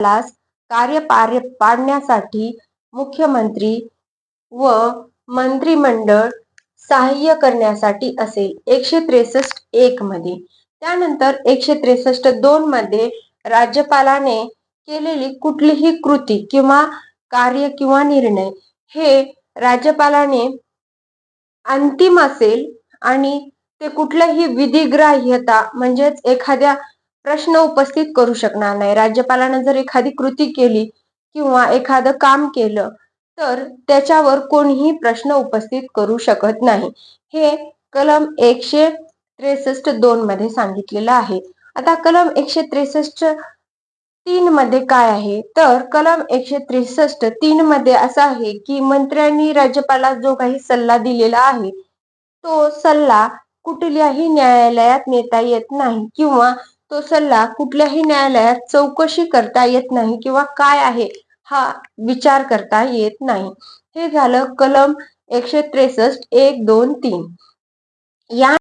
राज्यपालास कार्य पार पाडण्यासाठी मुख्यमंत्री व मंत्रिमंडळ सहाय्य करण्यासाठी असेल 163 मध्ये. त्यानंतर 163 मध्ये राज्यपालाने केलेली कुठलीही कृती किंवा कार्य किंवा निर्णय हे राज्यपालाने अंतिम असेल आणि ते कुठल्याही विधिग्राह्यता म्हणजेच एखाद्या प्रश्न उपस्थित करू शकणार नाही. राज्यपालाने जर एखादी कृती केली किंवा एखादं काम केलं तर त्याच्यावर कोणीही प्रश्न उपस्थित करू शकत नाही. हे कलम 163 मध्ये सांगितलेलं आहे. आता कलम 163 मध्ये काय आहे तर कलम 163 मध्ये असं आहे की मंत्र्यांनी राज्यपालास जो काही सल्ला दिलेला आहे तो सल्ला कुठल्याही न्यायालयात नेता येत नाही किंवा तो सल्ला कुठल्याही न्यायालयात चौकशी करता येत नाही किंवा काय आहे हा विचार करता येत नाही. हे झालं कलम 163 1, 2, 3. या